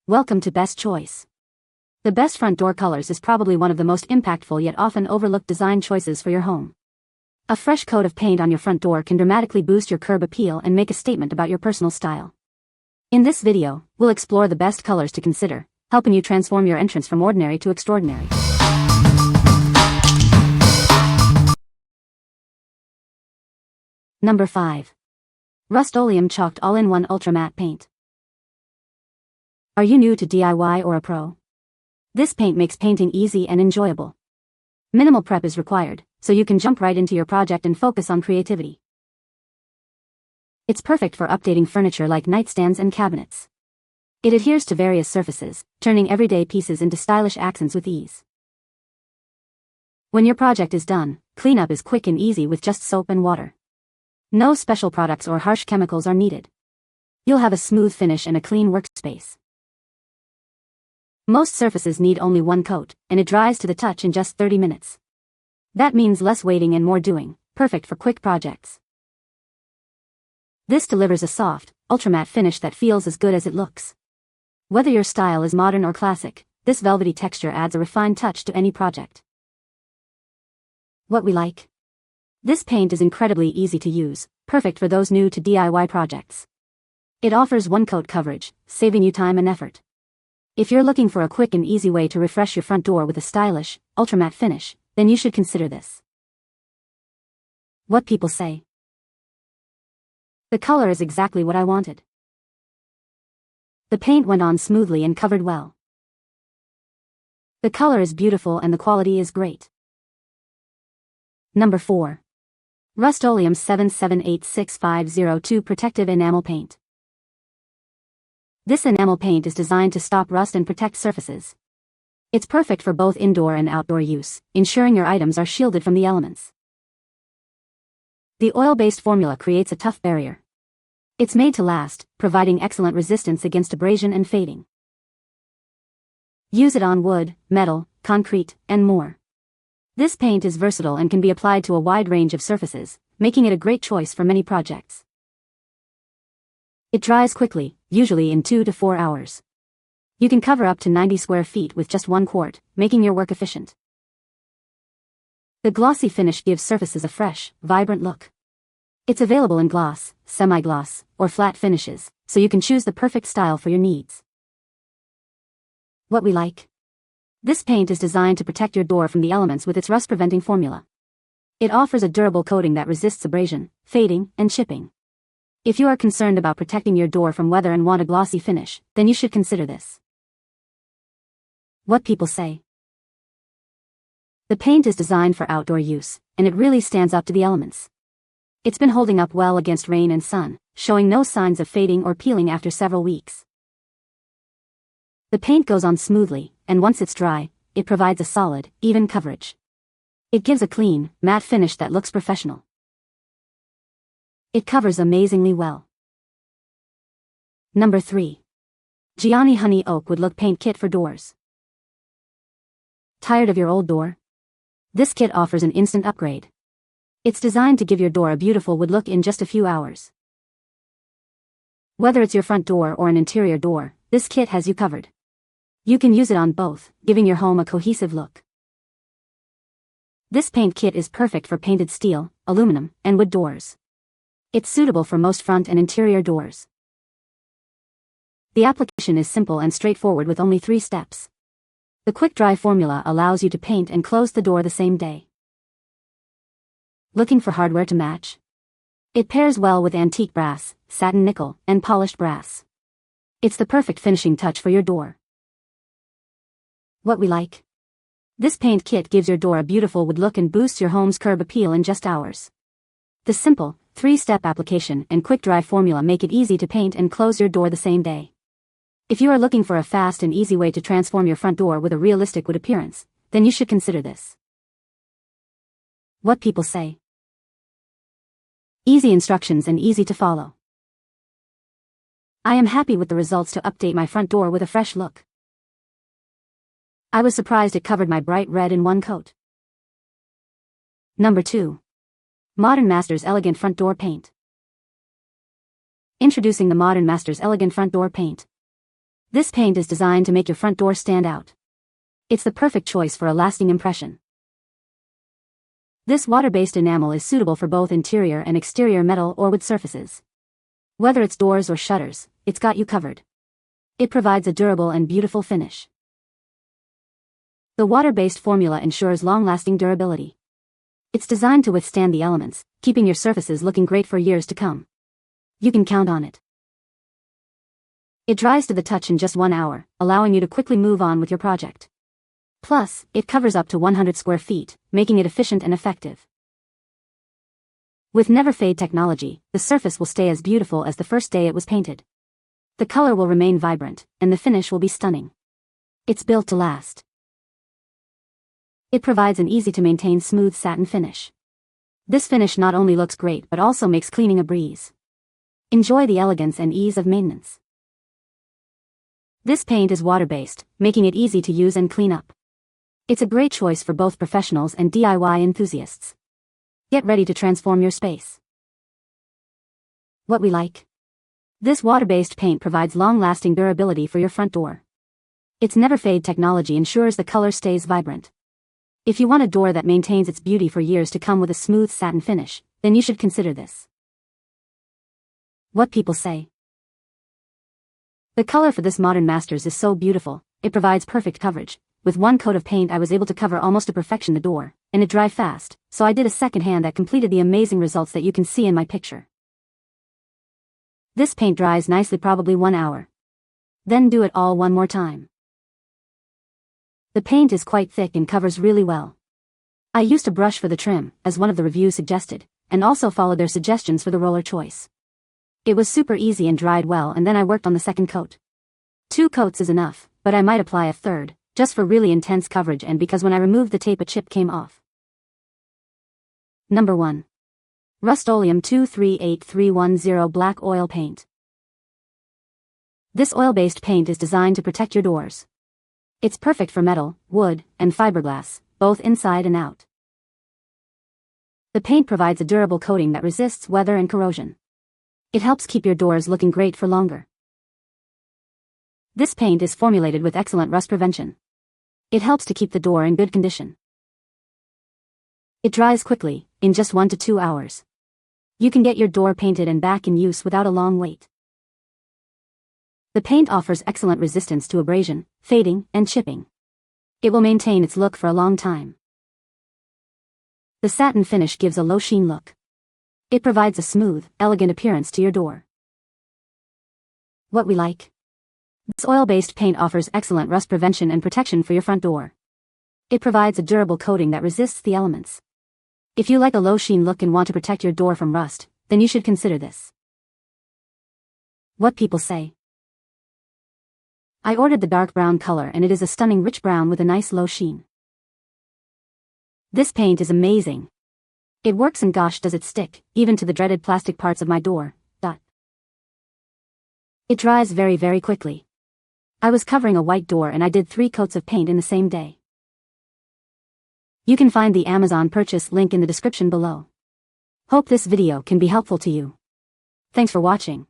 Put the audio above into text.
Welcome to Best Choice. The best front door colors is probably one of the most impactful yet often overlooked design choices for your home. A fresh coat of paint on your front door can dramatically boost your curb appeal and make a statement about your personal style. In this video, we'll explore the best colors to consider, helping you transform your entrance from ordinary to extraordinary. Number 5. Rust-Oleum Chalked All-in-One Ultra Matte Paint. Are you new to DIY or a pro? This paint makes painting easy and enjoyable. Minimal prep is required, so you can jump right into your project and focus on creativity. It's perfect for updating furniture like nightstands and cabinets. It adheres to various surfaces, turning everyday pieces into stylish accents with ease. When your project is done, cleanup is quick and easy with just soap and water. No special products or harsh chemicals are needed. You'll have a smooth finish and a clean workspace. Most surfaces need only one coat, and it dries to the touch in just 30 minutes. That means less waiting and more doing, perfect for quick projects. This delivers a soft, ultramatte finish that feels as good as it looks. Whether your style is modern or classic, this velvety texture adds a refined touch to any project. What we like? This paint is incredibly easy to use, perfect for those new to DIY projects. It offers one-coat coverage, saving you time and effort. If you're looking for a quick and easy way to refresh your front door with a stylish, ultramatte finish, then you should consider this. What people say. The color is exactly what I wanted. The paint went on smoothly and covered well. The color is beautiful and the quality is great. Number 4. Rust-Oleum 778650 Protective Enamel Paint. This enamel paint is designed to stop rust and protect surfaces. It's perfect for both indoor and outdoor use, ensuring your items are shielded from the elements. The oil-based formula creates a tough barrier. It's made to last, providing excellent resistance against abrasion and fading. Use it on wood, metal, concrete, and more. This paint is versatile and can be applied to a wide range of surfaces, making it a great choice for many projects. It dries quickly, usually in 2 to 4 hours. You can cover up to 90 square feet with just 1 quart, making your work efficient. The glossy finish gives surfaces a fresh, vibrant look. It's available in gloss, semi-gloss, or flat finishes, so you can choose the perfect style for your needs. What we like? This paint is designed to protect your door from the elements with its rust-preventing formula. It offers a durable coating that resists abrasion, fading, and chipping. If you are concerned about protecting your door from weather and want a glossy finish, then you should consider this. What people say. The paint is designed for outdoor use, and it really stands up to the elements. It's been holding up well against rain and sun, showing no signs of fading or peeling after several weeks. The paint goes on smoothly, and once it's dry, it provides a solid, even coverage. It gives a clean, matte finish that looks professional. It covers amazingly well. Number 3. Giani Honey Oak Wood Look Paint Kit for Doors. Tired of your old door? This kit offers an instant upgrade. It's designed to give your door a beautiful wood look in just a few hours. Whether it's your front door or an interior door, this kit has you covered. You can use it on both, giving your home a cohesive look. This paint kit is perfect for painted steel, aluminum, and wood doors. It's suitable for most front and interior doors. The application is simple and straightforward with only 3 steps. The quick-dry formula allows you to paint and close the door the same day. Looking for hardware to match? It pairs well with antique brass, satin nickel, and polished brass. It's the perfect finishing touch for your door. What we like? This paint kit gives your door a beautiful wood look and boosts your home's curb appeal in just hours. The simple, 3-step application and quick-dry formula make it easy to paint and close your door the same day. If you are looking for a fast and easy way to transform your front door with a realistic wood appearance, then you should consider this. What people say. Easy instructions and easy to follow. I am happy with the results to update my front door with a fresh look. I was surprised it covered my bright red in 1 coat. Number 2. Modern Masters Elegant Front Door Paint. Introducing the Modern Masters Elegant Front Door Paint. This paint is designed to make your front door stand out. It's the perfect choice for a lasting impression. This water-based enamel is suitable for both interior and exterior metal or wood surfaces. Whether it's doors or shutters, it's got you covered. It provides a durable and beautiful finish. The water-based formula ensures long-lasting durability. It's designed to withstand the elements, keeping your surfaces looking great for years to come. You can count on it. It dries to the touch in just 1 hour, allowing you to quickly move on with your project. Plus, it covers up to 100 square feet, making it efficient and effective. With Never Fade technology, the surface will stay as beautiful as the first day it was painted. The color will remain vibrant, and the finish will be stunning. It's built to last. It provides an easy-to-maintain smooth satin finish. This finish not only looks great but also makes cleaning a breeze. Enjoy the elegance and ease of maintenance. This paint is water-based, making it easy to use and clean up. It's a great choice for both professionals and DIY enthusiasts. Get ready to transform your space. What we like. This water-based paint provides long-lasting durability for your front door. Its Never Fade technology ensures the color stays vibrant. If you want a door that maintains its beauty for years to come with a smooth satin finish, then you should consider this. What people say. The color for this modern Masters is so beautiful, it provides perfect coverage. With one coat of paint I was able to cover almost to perfection the door, and it dried fast, so I did a second hand that completed the amazing results that you can see in my picture. This paint dries nicely, probably 1 hour. Then do it all one more time. The paint is quite thick and covers really well. I used a brush for the trim, as one of the reviews suggested, and also followed their suggestions for the roller choice. It was super easy and dried well, and then I worked on the second coat. 2 coats is enough, but I might apply a third, just for really intense coverage and because when I removed the tape a chip came off. Number 1. Rust-Oleum 238310 Black Oil Paint. This oil-based paint is designed to protect your doors. It's perfect for metal, wood, and fiberglass, both inside and out. The paint provides a durable coating that resists weather and corrosion. It helps keep your doors looking great for longer. This paint is formulated with excellent rust prevention. It helps to keep the door in good condition. It dries quickly, in just 1 to 2 hours. You can get your door painted and back in use without a long wait. The paint offers excellent resistance to abrasion, fading, and chipping. It will maintain its look for a long time. The satin finish gives a low sheen look. It provides a smooth, elegant appearance to your door. What we like. This oil-based paint offers excellent rust prevention and protection for your front door. It provides a durable coating that resists the elements. If you like a low sheen look and want to protect your door from rust, then you should consider this. What people say. I ordered the dark brown color and it is a stunning rich brown with a nice low sheen. This paint is amazing. It works and gosh does it stick, even to the dreaded plastic parts of my door. It dries very, very quickly. I was covering a white door and I did 3 coats of paint in the same day. You can find the Amazon purchase link in the description below. Hope this video can be helpful to you. Thanks for watching.